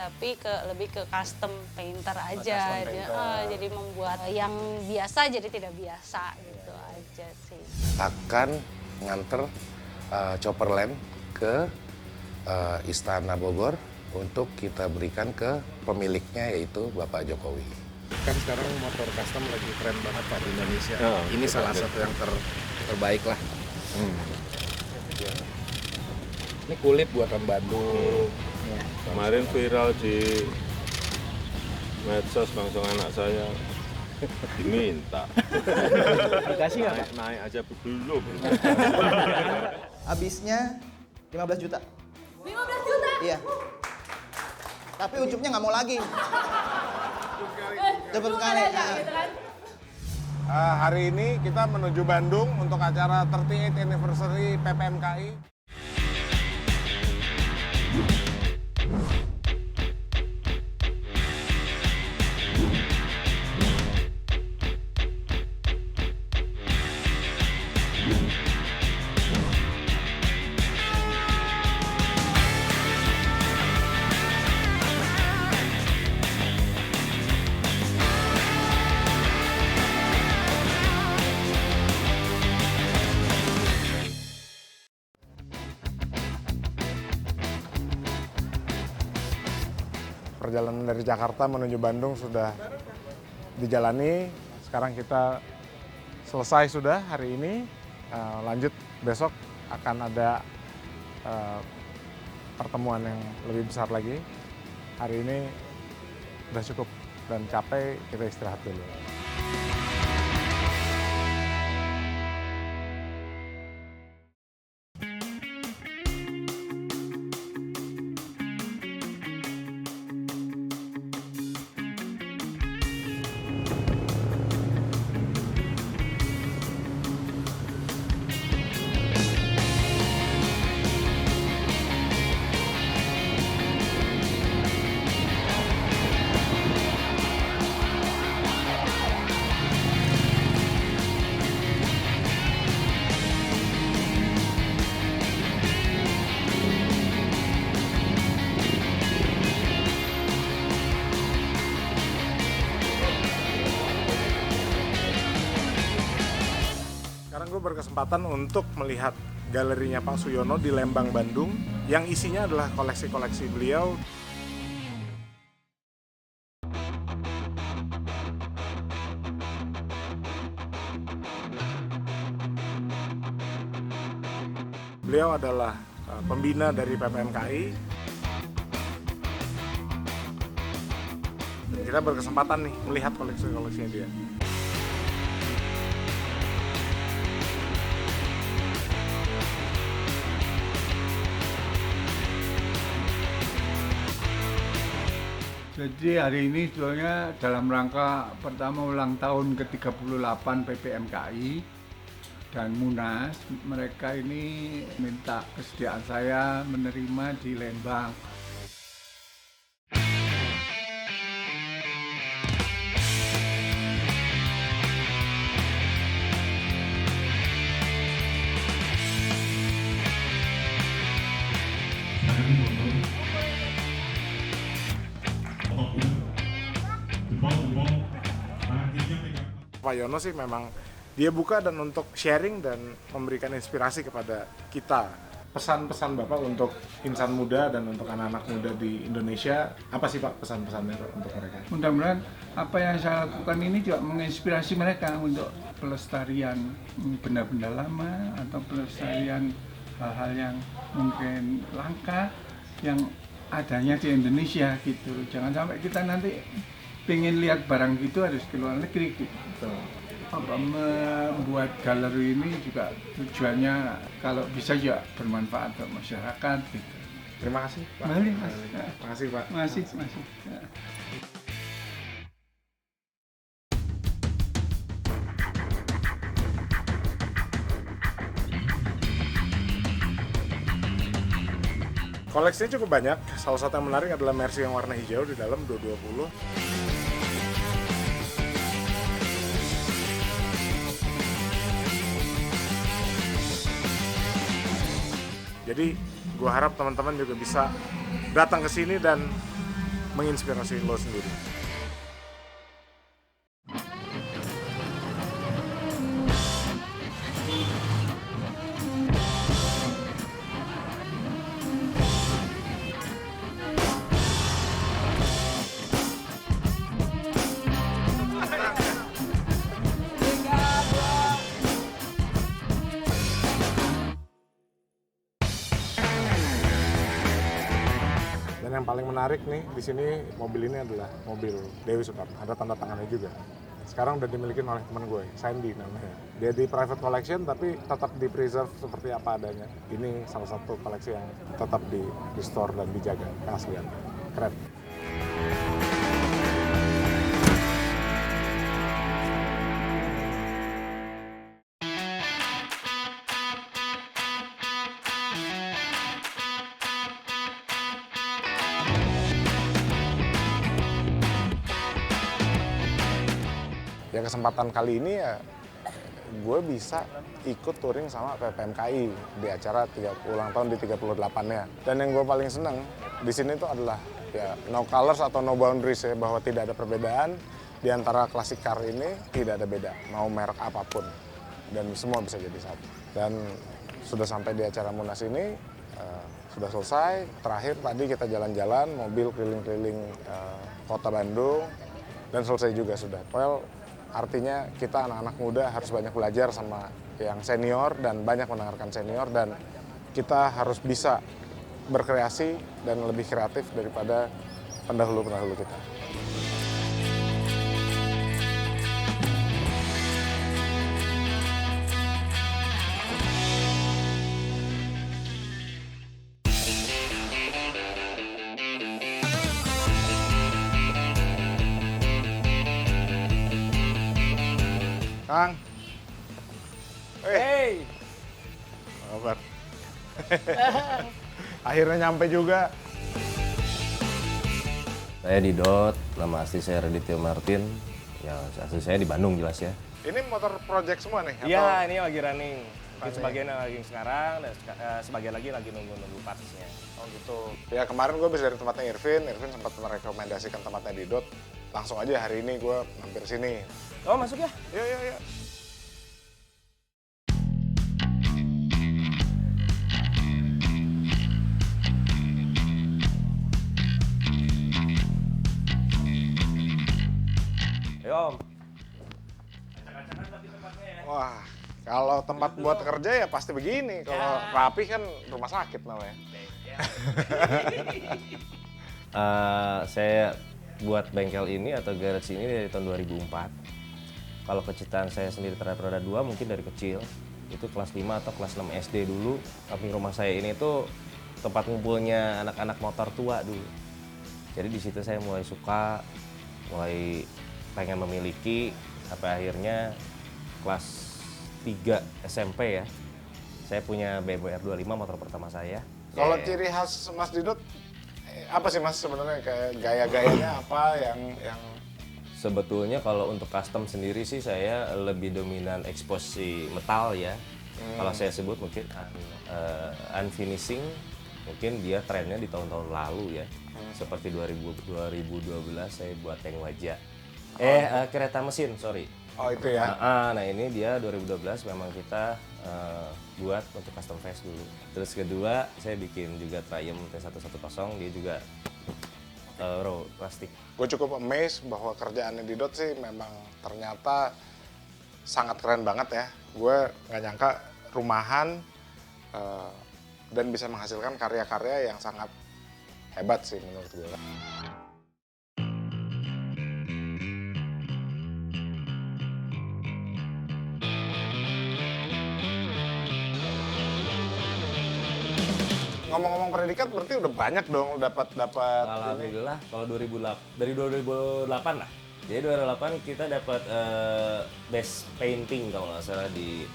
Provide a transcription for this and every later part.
Tapi lebih ke custom painter aja. Custom painter. Jadi membuat yang biasa jadi tidak biasa gitu aja sih. Akan nganter Chopperland ke Istana Bogor untuk kita berikan ke pemiliknya yaitu Bapak Jokowi. Kan sekarang motor custom lagi keren banget Pak di Indonesia. Ini salah satu yang terbaik lah. Ini kulit buatan Bandung. Kemarin viral di medsos langsung anak saya diminta. Dikasih nggak, Pak? Naik aja belum. Habisnya 15 juta. 15 juta? Iya. Tapi ujungnya nggak mau lagi. Cepet sekali. Gitu kan? Hari ini kita menuju Bandung untuk acara 38th Anniversary PPMKI. Perjalanan dari Jakarta menuju Bandung sudah dijalani. Sekarang kita selesai sudah hari ini. Lanjut besok akan ada pertemuan yang lebih besar lagi. Hari ini udah cukup dan capek, kita istirahat dulu. Sekarang gue berkesempatan untuk melihat galerinya Pak Suyono di Lembang, Bandung, yang isinya adalah koleksi-koleksi beliau. Beliau adalah pembina dari PPMKI. Dan kita berkesempatan nih melihat koleksi-koleksinya dia. Jadi hari ini sebetulnya dalam rangka pertama ulang tahun ke-38 PPMKI dan Munas, mereka ini minta kesediaan saya menerima di Lembang. Pak Yono sih memang dia buka dan untuk sharing dan memberikan inspirasi kepada kita. Pesan-pesan Bapak untuk insan muda dan untuk anak-anak muda di Indonesia, apa sih Pak pesan-pesannya untuk mereka? Mudah-mudahan apa yang saya lakukan ini juga menginspirasi mereka untuk pelestarian benda-benda lama atau pelestarian hal-hal yang mungkin langka yang adanya di Indonesia gitu. Jangan sampai kita nanti pengen lihat barang gitu harus ke luar negeri gitu. Apa membuat galeri ini juga tujuannya kalau bisa juga bermanfaat untuk masyarakat gitu. Terima kasih Pak. Mari, Mas. Terima kasih Pak. Masih. Ya. Koleksinya cukup banyak. Salah satu yang menarik adalah Mercy yang warna hijau di dalam 220. Jadi gue harap teman-teman juga bisa datang ke sini dan menginspirasi lo sendiri? Dan yang paling menarik nih di sini mobil ini adalah mobil Dewi Sukarno. Ada tanda tangannya juga. Sekarang udah dimiliki oleh teman gue, Sandy namanya. Dia di private collection tapi tetap di preserve seperti apa adanya. Ini salah satu koleksi yang tetap di store dan dijaga keaslian. Keren. Ya kesempatan kali ini ya gue bisa ikut touring sama PPMKI di acara ulang tahun di 38-nya. Dan yang gue paling seneng di sini tuh adalah ya no colors atau no boundaries ya, bahwa tidak ada perbedaan di antara klasik car ini, tidak ada beda, mau merek apapun. Dan semua bisa jadi satu. Dan sudah sampai di acara Munas ini, sudah selesai. Terakhir tadi kita jalan-jalan, mobil keliling-keliling kota Bandung, dan selesai juga sudah. Well, artinya kita anak-anak muda harus banyak belajar sama yang senior dan banyak mendengarkan senior, dan kita harus bisa berkreasi dan lebih kreatif daripada pendahulu-pendahulu kita. Kang. Hey. Kabar. Akhirnya nyampe juga. Saya Didot, nama asli saya Raditya Martin. Ya, asli saya di Bandung jelas ya. Ini motor project semua nih? Iya, ini lagi running. Mungkin sebagian lagi sekarang, dan sebagian lagi nunggu partsnya. Oh gitu. Ya kemarin gue habis dari tempatnya Irvin sempat merekomendasikan tempatnya Didot. Langsung aja hari ini gue mampir sini. Oh, masuk ya? Iya. Om. Wah, kalau tempat buat kerja ya pasti begini. Kalau rapi kan rumah sakit namanya. Saya buat bengkel ini atau garage ini dari tahun 2004. Kalau kecitaan saya sendiri terhadap roda 2 mungkin dari kecil. Itu kelas 5 atau kelas 6 SD dulu. Samping rumah saya ini tuh tempat ngumpulnya anak-anak motor tua dulu. Jadi di situ saya mulai suka, mulai pengen memiliki, sampai akhirnya kelas 3 SMP ya. Saya punya BMW R25 motor pertama saya. Kalau ciri khas Mas Didot apa sih Mas sebenarnya, kayak gaya-gayanya apa yang Sebetulnya kalau untuk custom sendiri sih saya lebih dominan eksposi metal ya. Kalau saya sebut mungkin unfinishing, mungkin dia trennya di tahun-tahun lalu ya. Seperti 2012 saya buat tank wajah. Kereta mesin, sorry. Oh itu ya? Nah ini dia 2012 memang kita buat untuk custom phase dulu. Terus kedua saya bikin juga Triumph T110, dia juga raw plastik. Gue cukup amazed bahwa kerjaannya Didot sih memang ternyata sangat keren banget ya. Gue nggak nyangka rumahan dan bisa menghasilkan karya-karya yang sangat hebat sih menurut gue. Ngomong-ngomong predikat berarti udah banyak dong dapat. Alhamdulillah kalau 2008 dari 2008 lah. Jadi 2008 kita dapat best painting kalau nggak salah di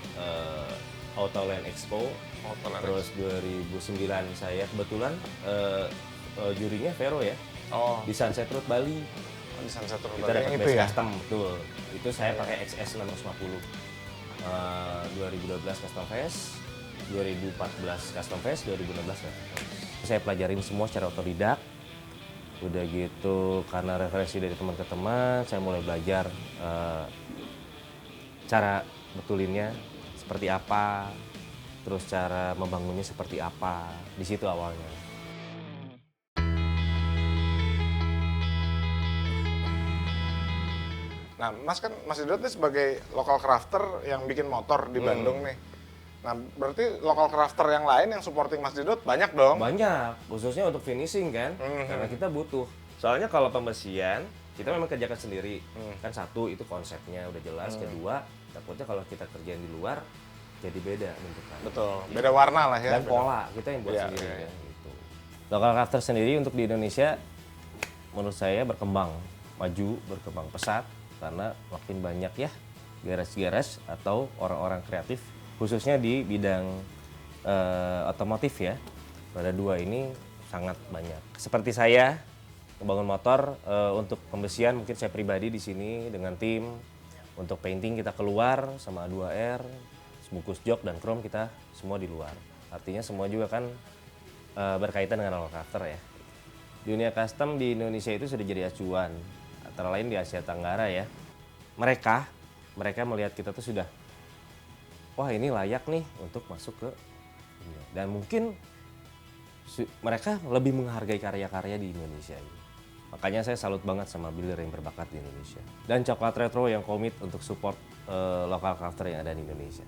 Autoland Expo. Terus 2009 saya kebetulan jurinya Vero ya. Oh. Di Sunset Road Bali. Di Sunset Road Kita Bali dapat itu best ya. custom, betul. Itu saya pakai XS 650. 2012 custom phase. 2014 custom phase, 2016 custom phase. Saya pelajarin semua secara otodidak. Udah gitu karena referensi dari teman ke teman, saya mulai belajar cara betulinnya seperti apa, terus cara membangunnya seperti apa. Di situ awalnya. Nah, Mas Didot nih sebagai local crafter yang bikin motor di Bandung nih. Nah, berarti local crafter yang lain yang supporting Mas Didot banyak dong? Banyak, khususnya untuk finishing kan, karena kita butuh. Soalnya kalau pembersihan, kita memang kerjakan sendiri. Kan satu, itu konsepnya udah jelas. Kedua, takutnya kalau kita kerjain di luar, jadi beda bentukan. Betul, beda warna lah ya. Dan pola, kita yang buat Iya, sendiri. iya. Ya, gitu. Local crafter sendiri untuk di Indonesia, menurut saya berkembang, maju, berkembang pesat. Karena makin banyak ya garage-garage atau orang-orang kreatif khususnya di bidang otomotif ya. Roda 2 ini sangat banyak. Seperti saya membangun motor untuk pembersihan mungkin saya pribadi di sini dengan tim. Untuk painting kita keluar sama 2R, bungkus jok dan chrome kita semua di luar. Artinya semua juga kan berkaitan dengan local crafter ya. Dunia custom di Indonesia itu sudah jadi acuan. Antara lain di Asia Tenggara ya, mereka melihat kita tuh sudah, wah ini layak nih untuk masuk ke dunia. Dan mungkin mereka lebih menghargai karya-karya di Indonesia ini. Makanya saya salut banget sama builder yang berbakat di Indonesia. Dan Coklat Retro yang komit untuk support local crafter yang ada di Indonesia.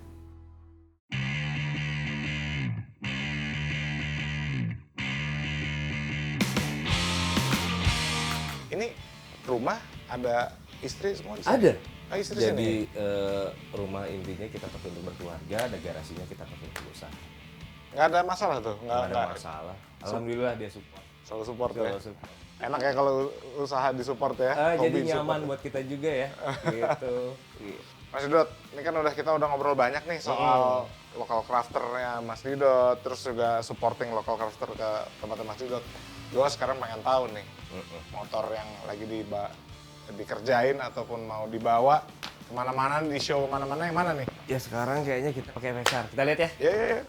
Ini rumah ada istri semua di sini? Ada. Ah, istri Jadi sini? rumah intinya kita pakai untuk berkeluarga, ada garasinya kita pakai untuk usaha. Nggak ada masalah tuh? Nggak ada masalah. Alhamdulillah dia support. Selalu support ya? Selalu support. Enak ya kalau usaha disupport ya? Jadi Hobi nyaman support. buat kita juga ya. Gitu. Mas Didot, ini kan kita udah ngobrol banyak nih soal local crafternya Mas Didot, terus juga supporting local crafter ke tempatnya Mas Didot. Gue sekarang pengen tahu nih, motor yang lagi dikerjain ataupun mau dibawa kemana-mana, di show kemana-mana, yang mana nih? Ya sekarang kayaknya kita pakai VXR. Kita lihat ya. Iya.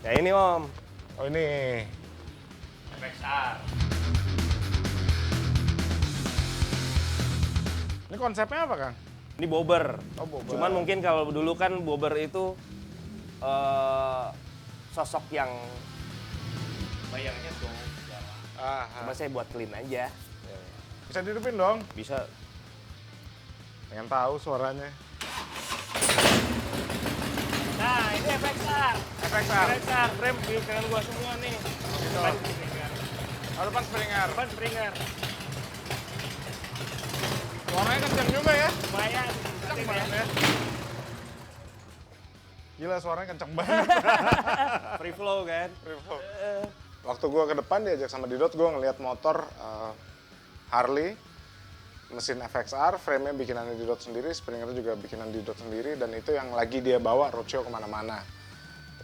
Ya ini Om. Oh ini. VXR. Ini konsepnya apa, Kang? Ini bobber. Oh, bobber. Cuman mungkin kalau dulu kan bobber itu sosok yang bayangnya tuh. Cuma saya buat clean aja. Bisa dihidupin dong? Bisa. Pengen tahu suaranya. Nah, ini FXR. FXR. FXR, rem di kanan gua semua nih. Depan Springer. Oh, depan Springer. Depan Springer. Suaranya kenceng juga ya? Lumayan. Kenceng banget ya. Gila, suaranya kenceng banget. Free flow kan? Free flow. Waktu gua ke depan diajak sama Didot, gua ngeliat motor Harley, mesin FXR, frame-nya bikinan Didot sendiri, Springernya juga bikinan Didot sendiri, dan itu yang lagi dia bawa roadshow kemana-mana.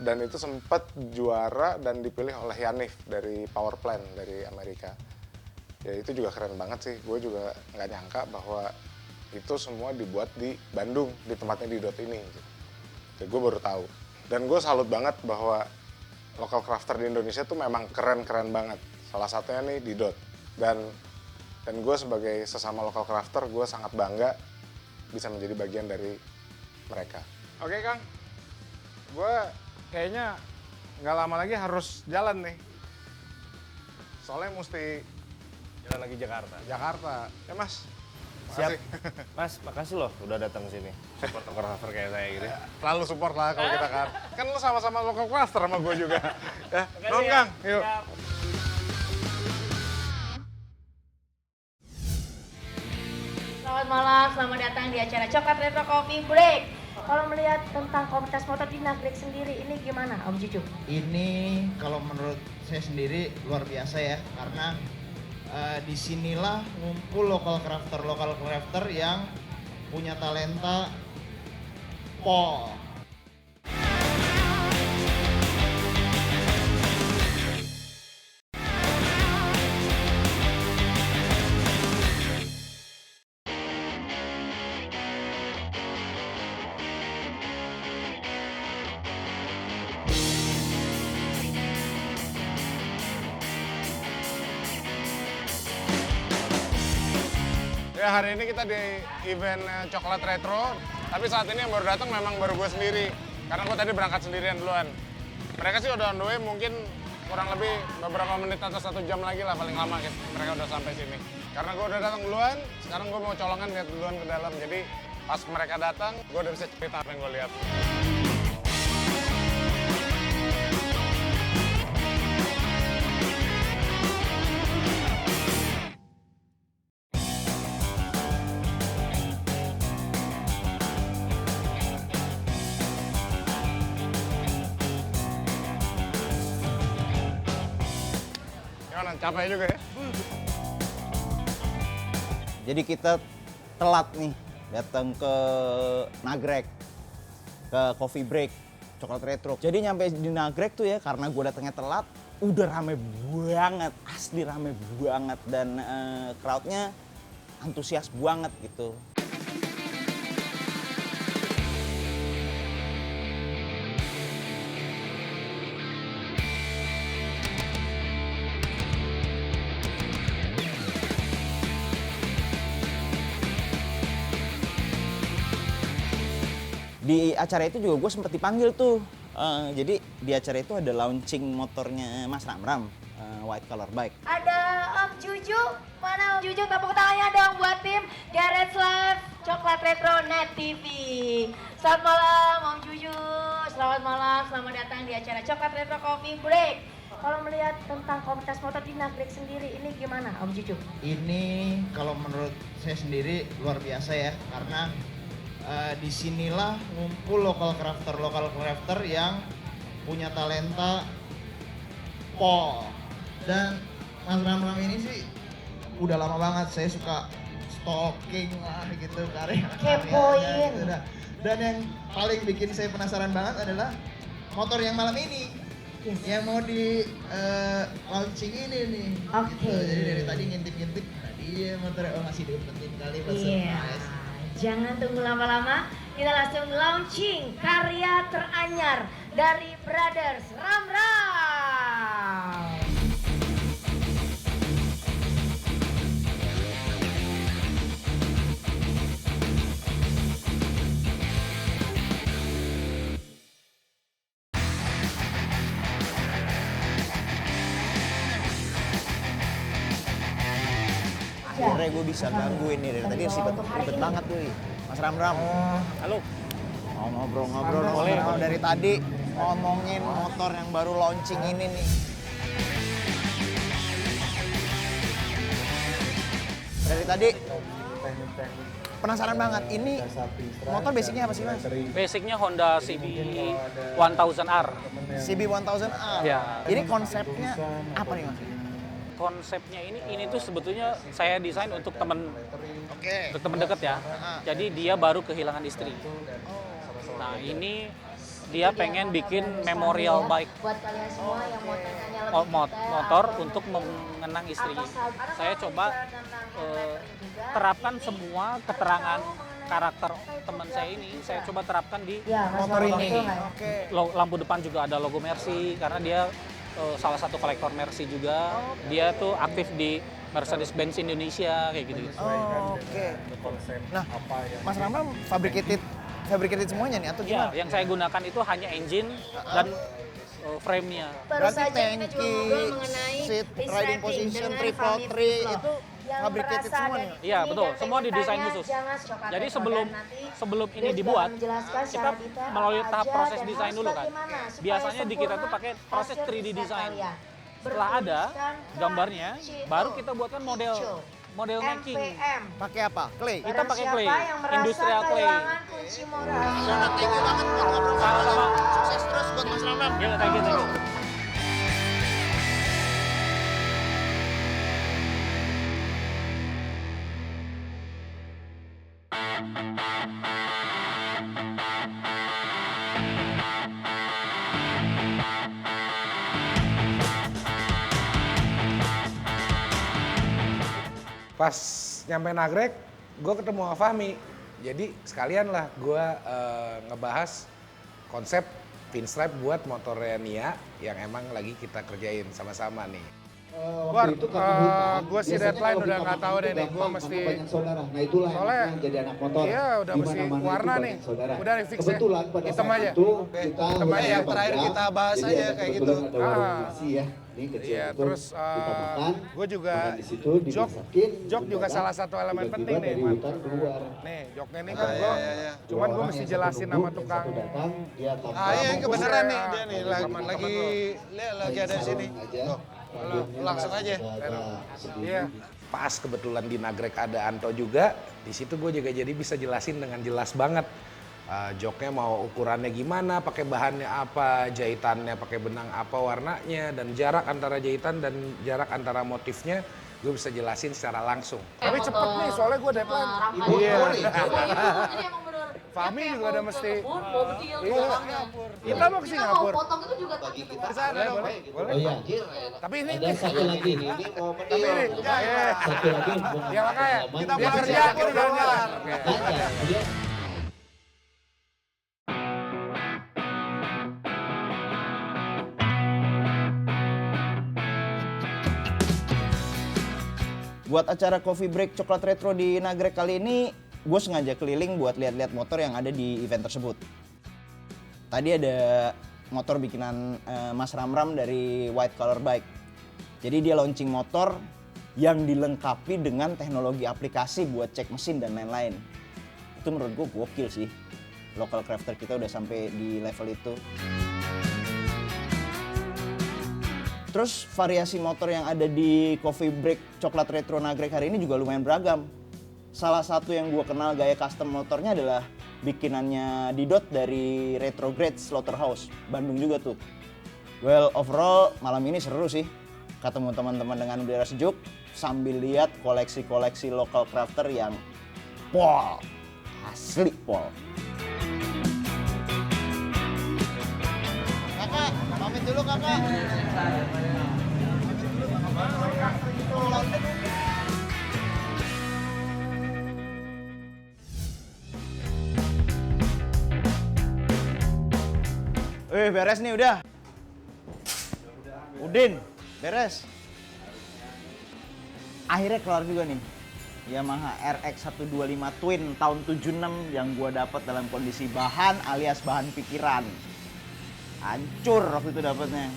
Dan itu sempat juara dan dipilih oleh Yanif dari Power Plant dari Amerika. Ya itu juga keren banget sih, gue juga nggak nyangka bahwa itu semua dibuat di Bandung, di tempatnya Didot ini. Ya, gue baru tahu. Dan gue salut banget bahwa local crafter di Indonesia tuh memang keren-keren banget. Salah satunya nih Didot. Dan gue sebagai sesama local crafter, gue sangat bangga bisa menjadi bagian dari mereka. Oke Kang, gue kayaknya nggak lama lagi harus jalan nih. Soalnya mesti Jalan lagi Jakarta. Ya Mas, Siap. makasih. Mas, makasih loh udah datang sini. Support fotografer kayak saya gitu. Selalu support lah kalau kita kan. Kan lu sama-sama local crafter sama gue juga. Ya, nuhun Kang, yuk. Selamat malam, selamat datang di acara Coklat Retro Coffee Break. Kalau melihat tentang komunitas motor di Nagrek sendiri, ini gimana Om Juju? Ini kalau menurut saya sendiri luar biasa ya, karena disinilah ngumpul lokal crafter yang punya talenta pol. Ya hari ini kita di event Coklat Retro, tapi saat ini yang baru datang memang baru gue sendiri. Karena gue tadi berangkat sendirian duluan. Mereka sih udah on the way, mungkin kurang lebih beberapa menit atau 1 jam lagi lah paling lama mereka udah sampai sini. Karena gue udah datang duluan, sekarang gue mau colongan lihat duluan ke dalam. Jadi pas mereka datang, gue udah bisa cerita apa yang gue lihat. Gimana? Capek juga ya? Jadi kita telat nih datang ke Nagrek, ke Coffee Break, Coklat Retro. Jadi nyampe di Nagrek tuh ya karena gue datangnya telat, udah rame banget, asli rame banget dan crowd-nya antusias banget gitu. Di acara itu juga gue sempet dipanggil tuh. Jadi di acara itu ada launching motornya Mas Ramram, white color bike. Ada Om Juju, mana Om Juju? Tepuk tangannya dong buat tim Garage Live Coklat Retro Net TV. Selamat malam Om Juju, selamat malam, selamat datang di acara Coklat Retro Coffee Break. Kalau melihat tentang komunitas motor di Nagrek sendiri, ini gimana Om Juju? Ini kalau menurut saya sendiri luar biasa ya, karena disinilah ngumpul lokal crafter yang punya talenta pol. Dan Mas Ramram ini sih udah lama banget saya suka stalking lah gitu karya-karyanya gitu. Dan yang paling bikin saya penasaran banget adalah motor yang malam ini yang mau di launching ini nih. Gitu. Jadi dari tadi ngintip-ngintip, nah dia motornya masih diumpetin kali buat surprise. Jangan tunggu lama-lama, kita langsung launching karya teranyar dari Brothers Ramram. Akhirnya gue bisa gangguin nih, dari tadi ribet banget tuh Mas Ramram. Halo. Mau ngobrol dari tadi ngomongin motor yang baru launching ini nih. Dari tadi penasaran banget, ini motor basicnya apa sih Mas? Basicnya Honda CB 1000R. CB 1000R? Ya. Ini konsepnya apa nih Mas? Konsepnya ini tuh sebetulnya saya desain untuk temen dekat ya. Jadi dia baru kehilangan istri. Nah ini dia pengen bikin memorial bike Buat kalian semua yang mau tanya motor untuk mengenang istri. Saya coba terapkan semua keterangan karakter teman saya ini. Saya coba terapkan di motor ini. Lampu depan juga ada logo Mercy karena dia salah satu kolektor Mercy juga. Dia tuh aktif di Mercedes-Benz Indonesia kayak gitu. Nah, Mas Ramram fabricated semuanya nih atau gimana? Ya, yang saya gunakan itu hanya engine dan frame-nya. Berarti tangki, seat, riding position, triple tree itu fabricated semua nih? Iya betul, semua didesain khusus. Jadi sebelum ini dibuat, kita melalui tahap proses desain dulu kan. Biasanya di kita tuh pakai proses 3D design. Setelah ada gambarnya, baru kita buatkan model making. Pakai apa? Clay? Kita pakai clay, industrial clay. Sangat thank you banget buat ngobrol. Sama-sama. Sukses terus buat Mas Ramram. Ya, thank you. Pas nyampe Nagrek, gue ketemu sama Fahmi. Jadi sekalian lah gue ngebahas konsep pinstripe buat motornya Nia yang emang lagi kita kerjain sama-sama nih. War, gue sih deadline udah nggak tahu deh nih, gue mesti Nah itulah soalnya jadi anak motor. iya udah mesti warna nih, udah nih fix ya, hitam aja. Hitam aja yang terakhir kita bahas aja kayak gitu. Iya, terus gue juga jok juga salah satu elemen penting nih, Man. Nih joknya nih kan gue, cuman gue mesti jelasin sama tukang. Iya kebenaran nih dia nih lagi ada di sini. Langsung aja. Iya. Pas kebetulan di Nagrek ada Anto juga, di situ gue juga jadi bisa jelasin dengan jelas banget. Joknya mau ukurannya gimana, pakai bahannya apa, jahitannya pakai benang apa warnanya, dan jarak antara jahitan dan jarak antara motifnya gue bisa jelasin secara langsung. Tapi cepet nih, soalnya gue deadline. Iya. Fahmi juga udah mesti. Iya. Kita mau ke Singapura. Potong itu juga bagi kita. Boleh. Oh iya. Tapi ini Satu lagi nih, ini momen Tapi ini, satu lagi. ya makanya Kita dia kerja, kita jalan. Buat acara Coffee Break Coklat Retro di Nagrek kali ini, gue sengaja keliling buat lihat-lihat motor yang ada di event tersebut. Tadi ada motor bikinan Mas Ramram dari White Color Bike. Jadi dia launching motor yang dilengkapi dengan teknologi aplikasi buat cek mesin dan lain-lain. Itu menurut gue gokil sih. Local crafter kita udah sampai di level itu. Terus variasi motor yang ada di Coffee Break Coklat Retro Nagrek hari ini juga lumayan beragam. Salah satu yang gue kenal gaya custom motornya adalah bikinannya Didot dari Retrograde Slaughterhouse, Bandung juga tuh. Well, overall malam ini seru sih. Ketemu teman-teman dengan udara sejuk, sambil lihat koleksi-koleksi local crafter yang pol, asli pol. Kakak, pamit dulu kakak. Beres nih udah. Udin, beres. Akhirnya kelar juga nih. Yamaha RX 125 Twin tahun 76 yang gua dapat dalam kondisi bahan alias bahan pikiran. Hancur waktu itu dapatnya.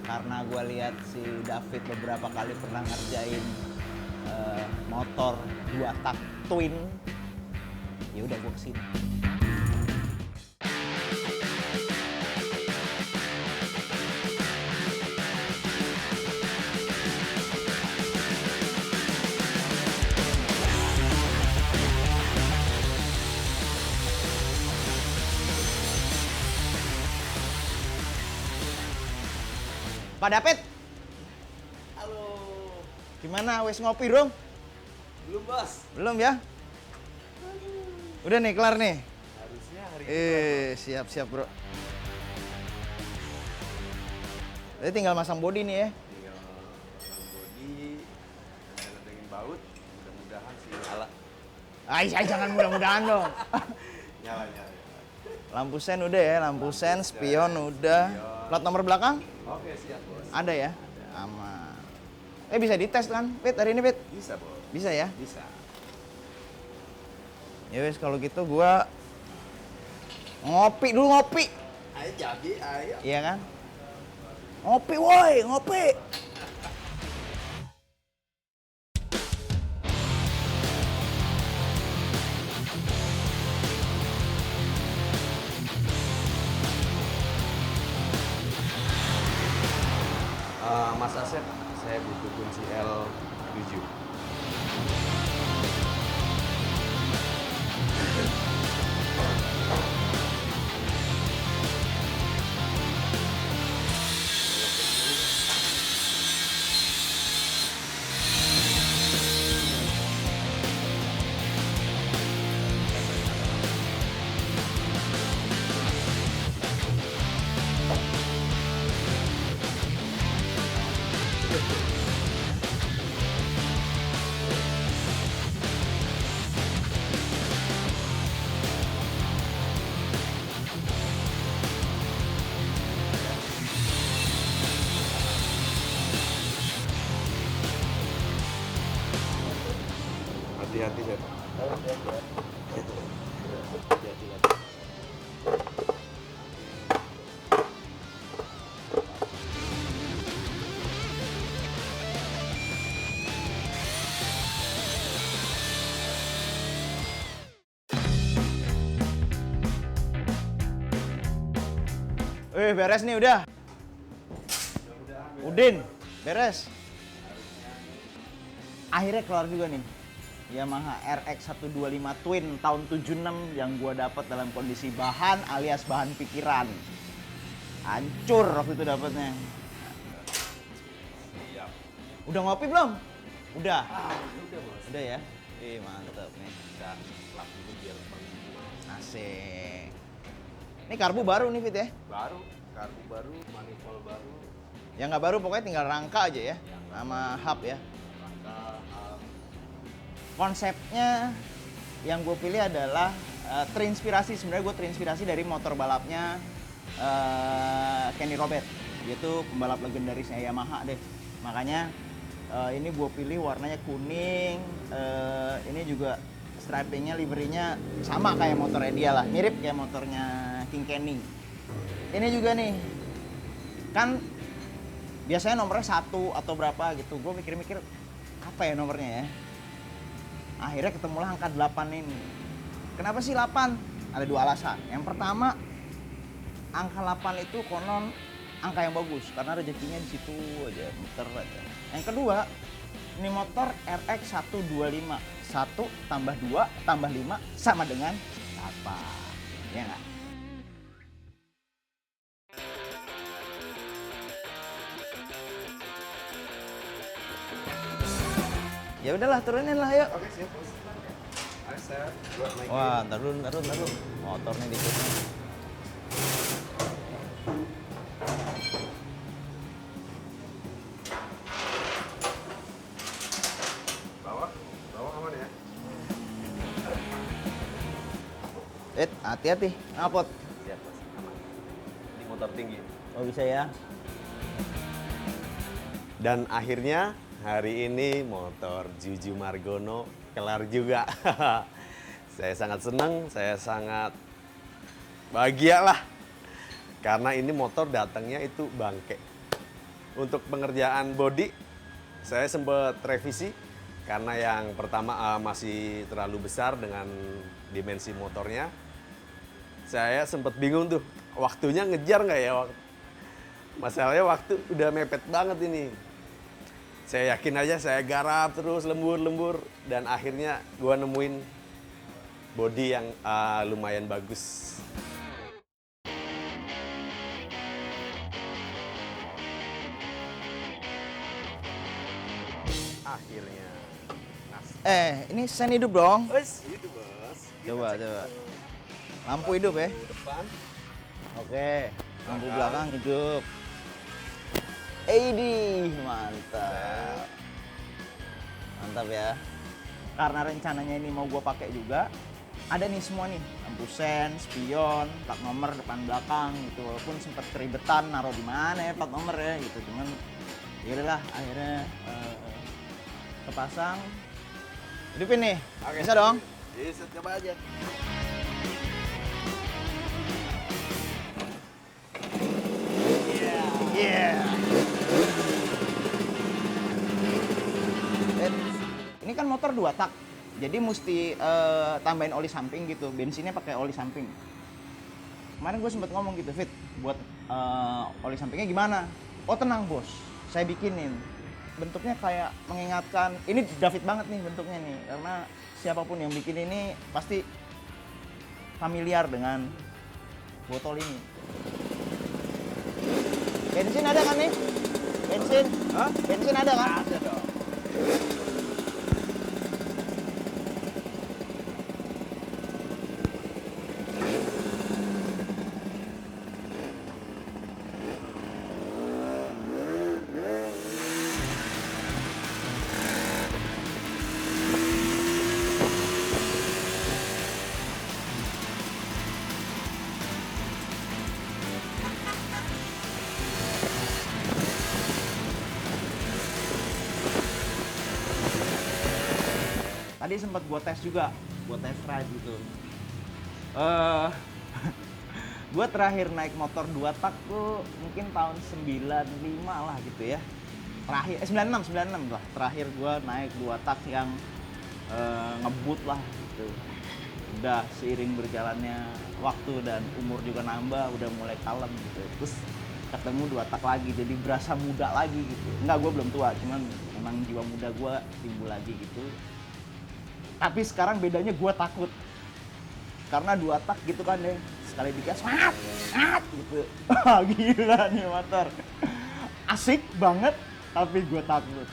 Karena gue lihat si David beberapa kali pernah ngerjain motor 2 tak twin, ya udah gue kesini. Pak David. Halo. Gimana, wes ngopi dong? Belum, Bos. Belum ya? Udah nih, kelar nih? Harusnya hari ini. Siap-siap bro. Jadi tinggal masang bodi nih ya? Tinggal masang bodi, dengan baut, mudah-mudahan sih nyala. Jangan mudah-mudahan dong. Nyala. Lampu sen udah ya, lampu sen, spion udah. Plat nomor belakang? Oke, siap, Bos. Ada ya? Aman. Bisa dites kan, Pit, hari ini, Pit? Bisa, Bos. Bisa ya? Bisa. Ya wes, kalau gitu gua ngopi dulu, ngopi. Ayo jadi, ayo. Iya kan? Ngopi, woi, ngopi. Mas Asep, saya butuh kunci L7. Beres nih udah. Udin, beres. Akhirnya keluar juga nih. Yamaha RX 125 Twin tahun 76 yang gua dapat dalam kondisi bahan alias bahan pikiran. Hancur waktu itu dapatnya. Udah ngopi belum? Udah. Udah ya. Mantap nih. Asik. Ini karbu baru nih Fit ya? Baru, karbu baru, manifold baru. Yang nggak baru pokoknya tinggal rangka aja ya, sama hub ya. Konsepnya yang gue pilih adalah terinspirasi, sebenarnya gue terinspirasi dari motor balapnya Kenny Robert, yaitu pembalap legendarisnya Yamaha deh. Makanya ini gue pilih warnanya kuning, ini juga stripingnya, liverinya sama kayak motornya dia lah, mirip kayak motornya King Kenny. Ini juga nih, kan biasanya nomornya 1 atau berapa gitu, gue mikir-mikir apa ya nomornya ya. Akhirnya ketemulah angka 8 ini. Kenapa sih 8? Ada 2 alasan. Yang pertama, angka 8 itu konon angka yang bagus karena rezekinya di situ aja, muter aja. Yang kedua, ini motor RX 125. 1 tambah 2 tambah 5 sama dengan apa? Ya nggak? Ya udahlah, turunin lah yuk. Oke, siap, Bos. Saya buat lagi. Wah, ntar dulu. Motornya dikit. Bawah aman ya. Hati-hati, ngapot. Siap, Bos. Aman. Di motor tinggi. Oh, bisa ya. Dan akhirnya hari ini motor Juju Margono kelar juga. Saya sangat senang, saya sangat bahagia lah. Karena ini motor datangnya itu bangke. Untuk pengerjaan bodi, saya sempat revisi. Karena yang pertama masih terlalu besar dengan dimensi motornya. Saya sempat bingung tuh, waktunya ngejar nggak ya? Masalahnya waktu udah mepet banget ini. Saya yakin aja saya garap terus lembur dan akhirnya gua nemuin bodi yang lumayan bagus. Akhirnya. Ini sen hidup dong. Hidup, Bos. Coba. Lampu hidup ya. Lampu depan. Oke, lampu belakang hidup. Mantap. Mantap ya. Karena rencananya ini mau gue pakai juga, ada nih semua nih, lampu sen, spion, plat nomor depan belakang gitu. Walaupun sempat keribetan naruh di mana ya plat nomor ya gitu. Cuman yaudah akhirnya kepasang. Hidupin nih. Oke. Bisa dong? Bisa, coba aja. Yeah. Ini kan motor 2 tak, jadi mesti tambahin oli samping gitu. Bensinnya pakai oli samping. Kemarin gue sempat ngomong gitu, Fit, buat oli sampingnya gimana? Oh tenang bos, saya bikinin. Bentuknya kayak mengingatkan, ini David banget nih bentuknya nih, karena siapapun yang bikin ini pasti familiar dengan botol ini. Bensin ada kan nih? Bensin? Hah? Bensin ada kan? Ada dong. Tadi sempat gue tes juga, gue tes ride gitu. Gue terakhir naik motor 2 tak tuh mungkin tahun 95 lah gitu ya. Terakhir 96 lah. Terakhir gue naik 2 tak yang ngebut lah gitu. Udah seiring berjalannya waktu dan umur juga nambah, udah mulai kalem gitu. Terus ketemu 2 tak lagi, jadi berasa muda lagi gitu. Enggak, gue belum tua, cuman emang jiwa muda gue timbul lagi gitu. Tapi sekarang bedanya gue takut. Karena 2 tak gitu kan ya, sekali digas, gitu. Gila nih motor. Asik banget, tapi gue takut.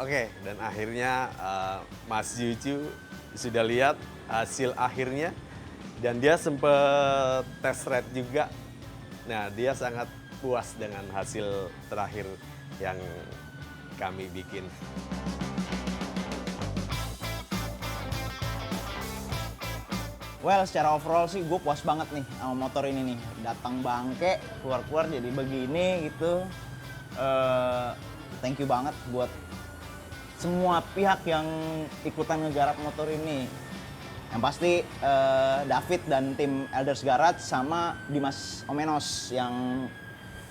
Oke, dan akhirnya Mas Juju sudah lihat hasil akhirnya. Dan dia sempat test ride juga. Nah, dia sangat puas dengan hasil terakhir yang kami bikin. Well, secara overall sih gue puas banget nih sama motor ini nih. Datang bangke, keluar-keluar jadi begini gitu. Thank you banget buat semua pihak yang ikutan ngegarap motor ini. Yang pasti David dan tim Elders Garage sama Dimas Omenos yang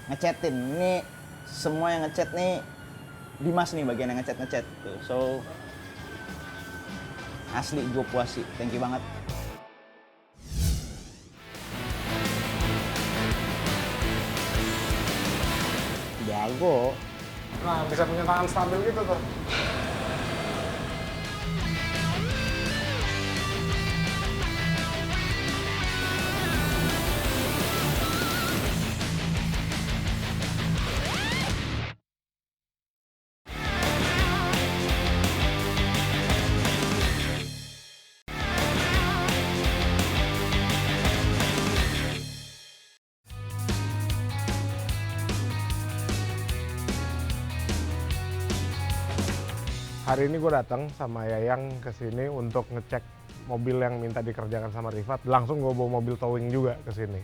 ngechatin. Ini semua yang ngechat nih Dimas nih bagian yang ngechat. So asli gue puas sih. Thank you banget. Jago. Nah, bisa punya tangan stabil gitu tuh. Hari ini gue datang sama Yayang ke sini untuk ngecek mobil yang minta dikerjakan sama Rifat. Langsung gue bawa mobil towing juga ke sini.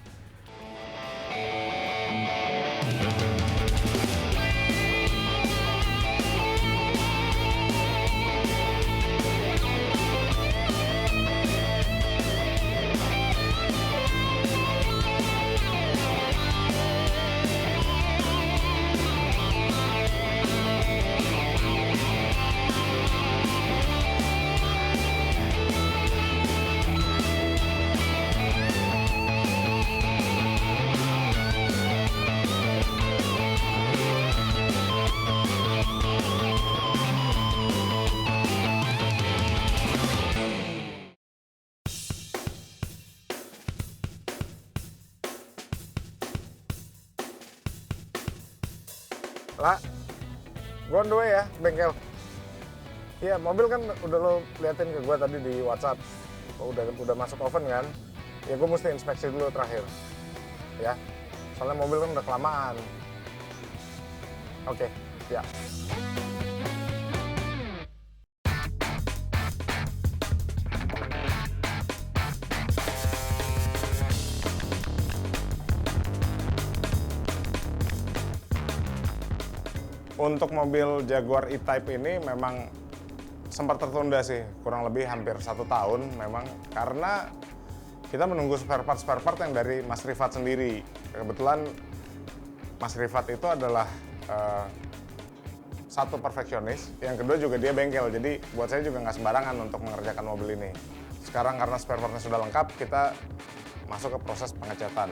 Lah, gue on the way ya, bengkel. Iya, mobil kan udah lo liatin ke gue tadi di WhatsApp. Udah masuk oven kan? Ya gue mesti inspeksi dulu terakhir. Ya, soalnya mobil kan udah kelamaan. Oke, ya. Untuk mobil Jaguar E-Type ini memang sempat tertunda sih, kurang lebih hampir 1 tahun memang, karena kita menunggu spare part yang dari Mas Rifat sendiri. Kebetulan Mas Rifat itu adalah satu perfeksionis, yang kedua juga dia bengkel, jadi buat saya juga nggak sembarangan untuk mengerjakan mobil ini. Sekarang karena spare partnya sudah lengkap, kita masuk ke proses pengecatan.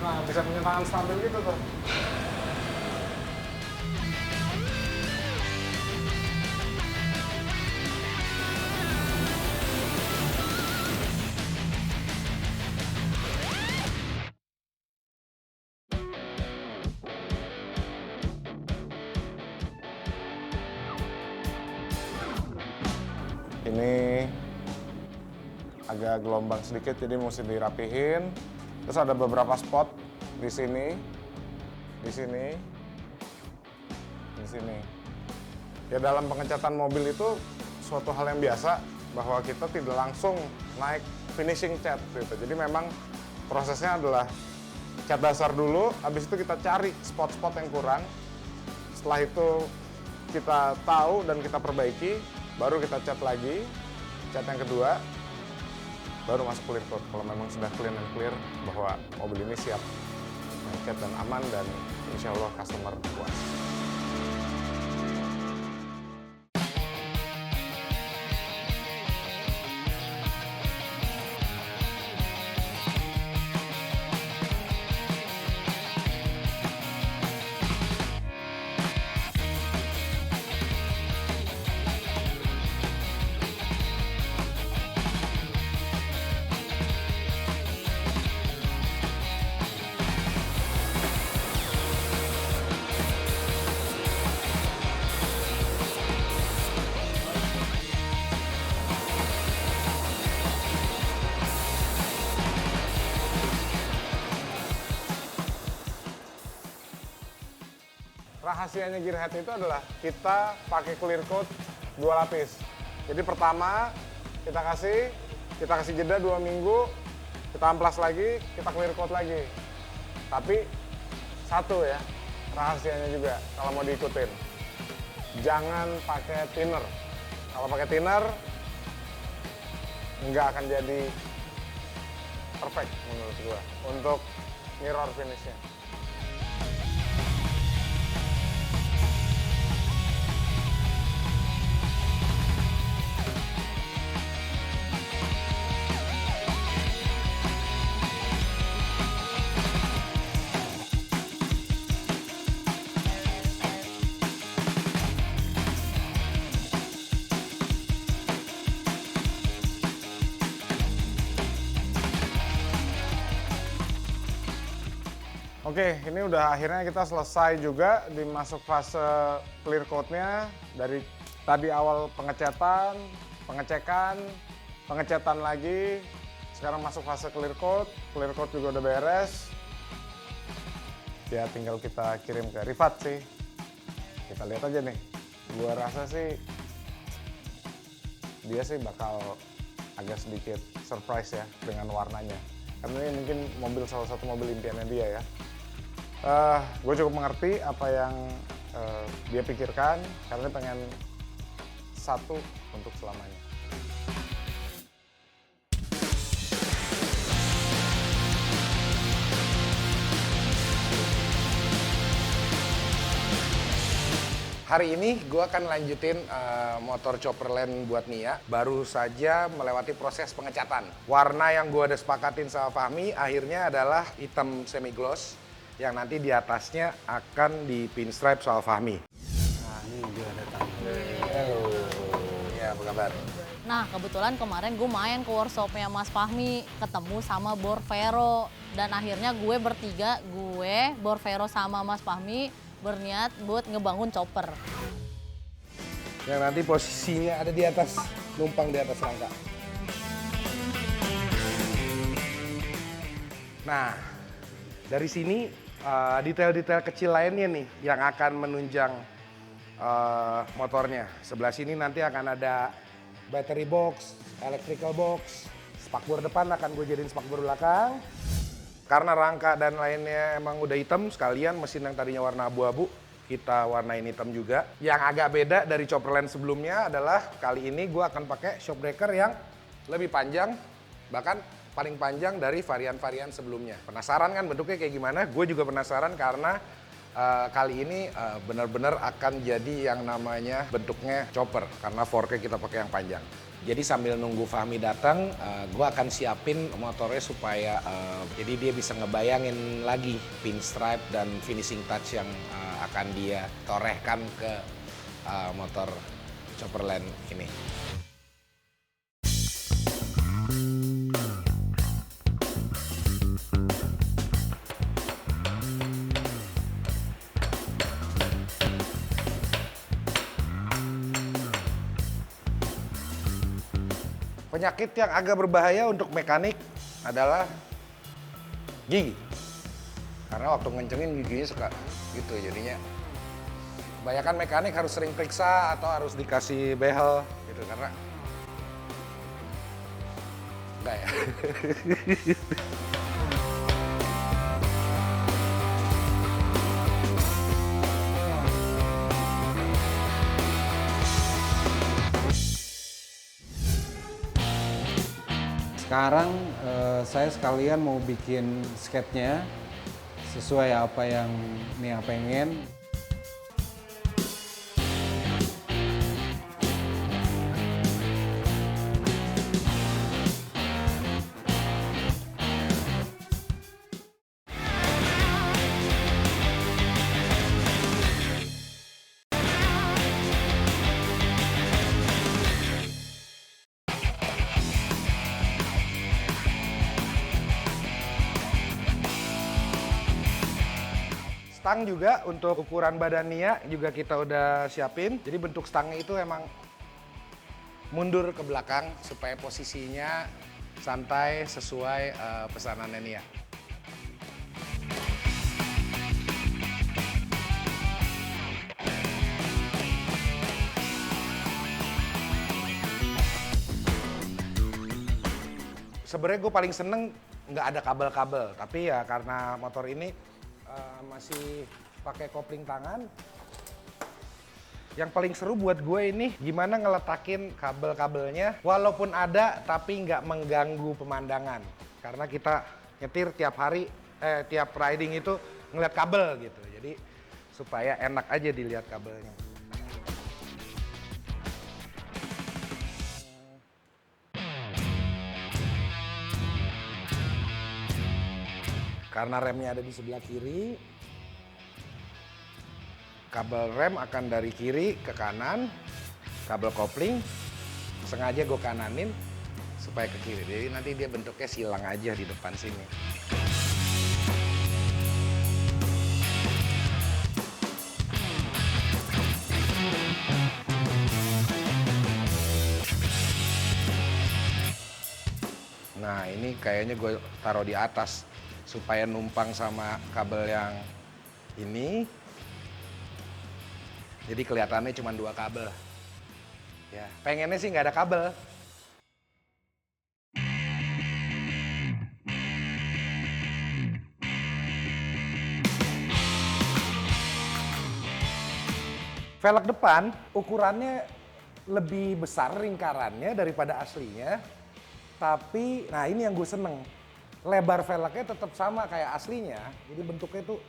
Nah, bisa punya tangan stabil gitu tuh. Ini agak gelombang sedikit, jadi mesti dirapihin. Terus ada beberapa spot di sini, di sini, di sini. Ya dalam pengecatan mobil itu suatu hal yang biasa bahwa kita tidak langsung naik finishing cat gitu. Jadi memang prosesnya adalah cat dasar dulu, habis itu kita cari spot-spot yang kurang. Setelah itu kita tahu dan kita perbaiki, baru kita cat lagi, cat yang kedua, baru masuk clear coat. Kalau memang sudah clean and clear bahwa mobil ini siap cat dan aman, dan insya Allah customer puas. Rahasianya gearhead itu adalah kita pakai clear coat 2 lapis. Jadi pertama kita kasih jeda 2 minggu, kita amplas lagi, kita clear coat lagi. Tapi satu ya, rahasianya juga kalau mau diikutin, jangan pakai thinner. Kalau pakai thinner nggak akan jadi perfect menurut gua untuk mirror finishnya. Oke, ini udah akhirnya kita selesai juga dimasuk fase clear coat-nya. Dari tadi awal pengecatan, pengecekan, pengecatan lagi. Sekarang masuk fase clear coat juga udah beres. Ya tinggal kita kirim ke Rifat sih. Kita lihat aja nih. Gua rasa sih dia sih bakal agak sedikit surprise ya dengan warnanya. Karena ini mungkin salah satu mobil impiannya dia ya. Gue cukup mengerti apa yang dia pikirkan, karena dia pengen satu untuk selamanya. Hari ini gue akan lanjutin motor Chopperland buat Nia. Baru saja melewati proses pengecatan. Warna yang gue udah sepakatin sama Fahmi akhirnya adalah hitam semi gloss, yang nanti di atasnya akan di pinstripe soal Fahmi. Nah, ini dia datang. Halo. Ya, apa kabar? Nah, kebetulan kemarin gue main ke workshopnya Mas Fahmi, ketemu sama Bor Vero. Dan akhirnya gue bertiga, Bor Vero sama Mas Fahmi, berniat buat ngebangun chopper. Yang nanti posisinya ada di atas, numpang di atas rangka. Nah, dari sini detail-detail kecil lainnya nih yang akan menunjang motornya. Sebelah sini nanti akan ada battery box, electrical box, spakbor depan akan gue jadiin spakbor belakang. Karena rangka dan lainnya emang udah hitam, sekalian mesin yang tadinya warna abu-abu kita warnain hitam juga. Yang agak beda dari Chopperland sebelumnya adalah kali ini gue akan pakai shockbreaker yang lebih panjang, bahkan paling panjang dari varian-varian sebelumnya. Penasaran kan bentuknya kayak gimana? Gue juga penasaran karena kali ini benar-benar akan jadi yang namanya bentuknya chopper karena forknya kita pakai yang panjang. Jadi sambil nunggu Fahmi datang, gue akan siapin motornya supaya jadi dia bisa ngebayangin lagi pinstripe dan finishing touch yang akan dia torehkan ke motor Chopperland ini. Penyakit yang agak berbahaya untuk mekanik adalah gigi. Karena waktu ngencengin giginya suka gitu jadinya. Kebanyakan mekanik harus sering periksa atau harus dikasih behel gitu karena enggak ya. Sekarang saya sekalian mau bikin skate-nya sesuai apa yang Nia pengen. Stang juga untuk ukuran badan Nia juga kita udah siapin. Jadi bentuk stangnya itu emang mundur ke belakang supaya posisinya santai sesuai pesanannya Nia. Sebenarnya gue paling seneng nggak ada kabel-kabel, tapi ya karena motor ini masih pakai kopling tangan. Yang paling seru buat gue ini gimana ngeletakin kabel-kabelnya walaupun ada tapi nggak mengganggu pemandangan. Karena kita nyetir tiap hari, tiap riding itu ngeliat kabel gitu. Jadi supaya enak aja dilihat kabelnya. Karena remnya ada di sebelah kiri, kabel rem akan dari kiri ke kanan, kabel kopling sengaja gue kananin supaya ke kiri. Jadi nanti dia bentuknya silang aja di depan sini. Nah ini kayaknya gue taruh di atas supaya numpang sama kabel yang ini. Jadi kelihatannya cuma 2 kabel. Ya, pengennya sih nggak ada kabel. Velg depan ukurannya lebih besar lingkarannya daripada aslinya. Tapi, nah ini yang gue seneng. Lebar velgnya tetap sama kayak aslinya. Jadi bentuknya tuh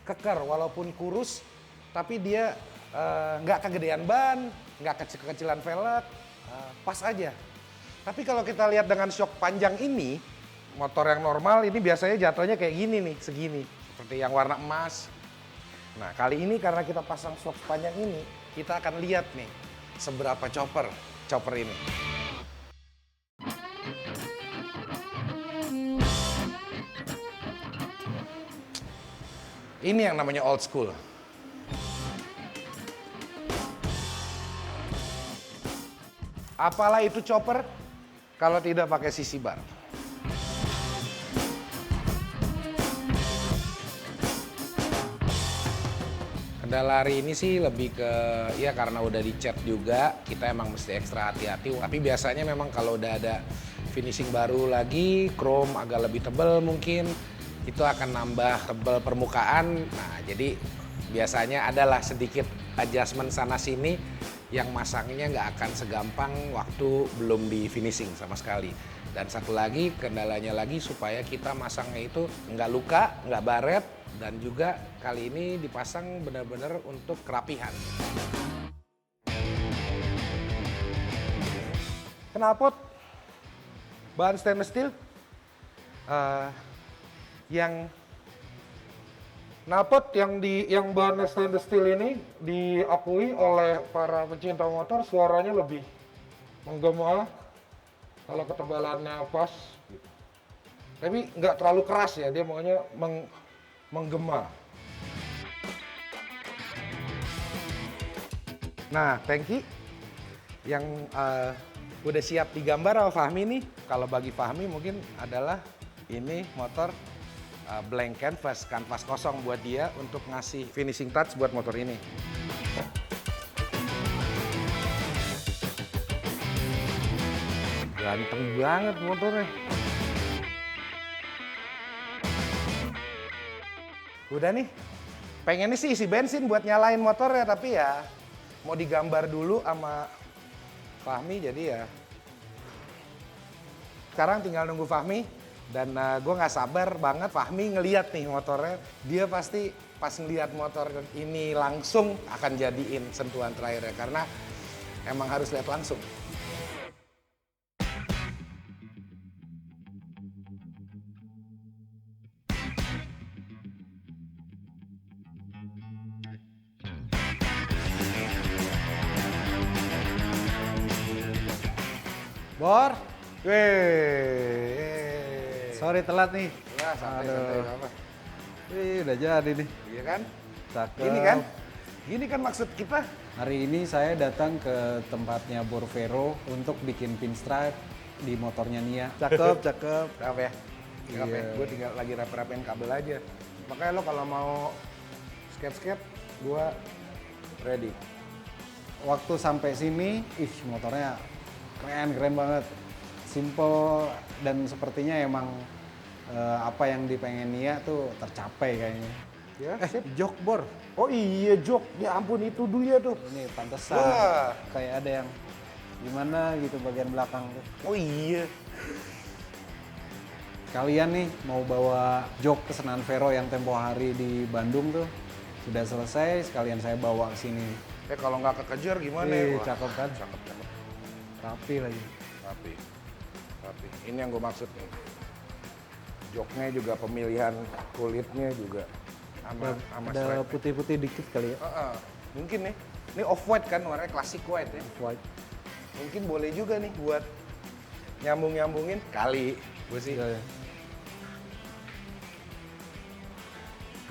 keker walaupun kurus. Tapi dia nggak kegedean ban, nggak kecil-kecilan velg, pas aja. Tapi kalau kita lihat dengan shock panjang ini, motor yang normal ini biasanya jatuhnya kayak gini nih, segini. Seperti yang warna emas. Nah kali ini karena kita pasang shock panjang ini, kita akan lihat nih seberapa chopper ini. Ini yang namanya old school. Apalah itu chopper kalau tidak pakai sisi bar. Kendala hari ini sih lebih ke, ya karena udah dicat juga, kita emang mesti ekstra hati-hati. Tapi biasanya memang kalau udah ada finishing baru lagi, chrome agak lebih tebal mungkin, itu akan nambah tebal permukaan. Nah jadi biasanya adalah sedikit adjustment sana-sini yang masangnya nggak akan segampang waktu belum di finishing sama sekali. Dan satu lagi, kendalanya lagi supaya kita masangnya itu nggak luka, nggak baret, dan juga kali ini dipasang benar-benar untuk kerapihan. Knalpot bahan stainless steel yang knalpot yang bahan stainless steel ini diakui oleh para pecinta motor suaranya lebih menggema kalau ketebalannya pas. Tapi nggak terlalu keras ya, dia maunya menggema. Nah, tangki yang udah siap digambar sama Fahmi nih. Kalau bagi Fahmi mungkin adalah ini motor blank kanvas kosong buat dia untuk ngasih finishing touch buat motor ini. Ganteng banget motornya. Udah nih, pengennya sih isi bensin buat nyalain motornya, tapi ya mau digambar dulu sama Fahmi, jadi ya sekarang tinggal nunggu Fahmi. Dan gue nggak sabar banget Fahmi ngeliat nih motornya. Dia pasti pas ngeliat motor ini langsung akan jadiin sentuhan terakhirnya, karena emang harus lihat langsung. Bor, Weh. sorry telat nih. Ya, santai-santai apa. Udah jadi nih. Iya kan? Cakep. Gini kan maksud kita. Hari ini saya datang ke tempatnya Bor Vero untuk bikin pinstripe di motornya Nia. Cakep, cakep. Cakep ya? Cakep ya? Iya. Gue tinggal lagi rapi-rapiin kabel aja. Makanya lo kalau mau skate-skate, gue ready. Waktu sampai sini, motornya keren banget. Simple dan sepertinya emang apa yang dipengen Nia tuh tercapai kayaknya. Ya, jok Bor. Oh iya jok, ya ampun itu dia tuh. Ini pantesan kayak ada yang gimana gitu bagian belakang tuh. Oh iya. Kalian nih mau bawa jok kesenangan Vero yang tempo hari di Bandung tuh sudah selesai, sekalian saya bawa ke sini. Kalau nggak kekejar gimana ya? Cakep kan? Cakep. Rapi lagi. Rapi. Ini yang gue maksud nih. Joknya juga pemilihan kulitnya juga sama ada putih-putih dikit kali ya? Mungkin nih. Ini off white kan, warnanya klasik white ya. White. Mungkin boleh juga nih buat nyambung-nyambungin kali. Gue sih. Ya.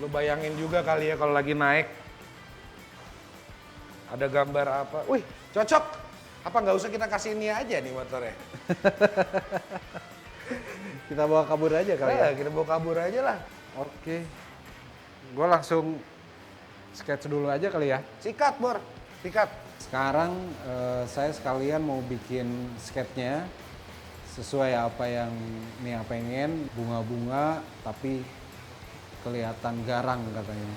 Lo bayangin juga kali ya kalau lagi naik. Ada gambar apa. Wih, cocok. Apa nggak usah kita kasih Nia aja nih motornya? Kita bawa kabur aja kali ya? Kita bawa kabur aja lah. Oke. Gue langsung sketch dulu aja kali ya? Sikat, Bor. Sikat. Sekarang saya sekalian mau bikin sketchnya sesuai apa yang Nia pengen. Bunga-bunga tapi kelihatan garang katanya.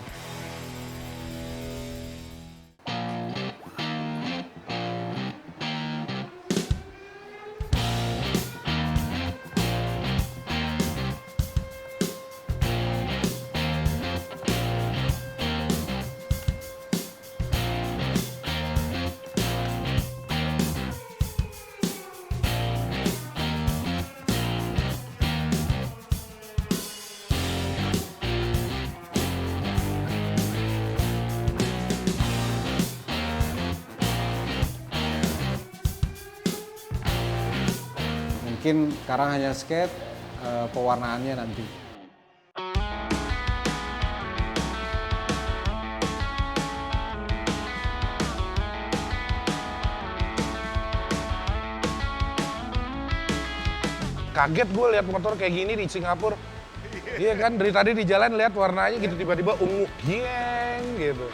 Mungkin sekarang hanya skate, pewarnaannya nanti. Kaget gue lihat motor kayak gini di Singapura. Iya kan, dari tadi di jalan lihat warnanya gitu tiba-tiba ungu, gieng gitu.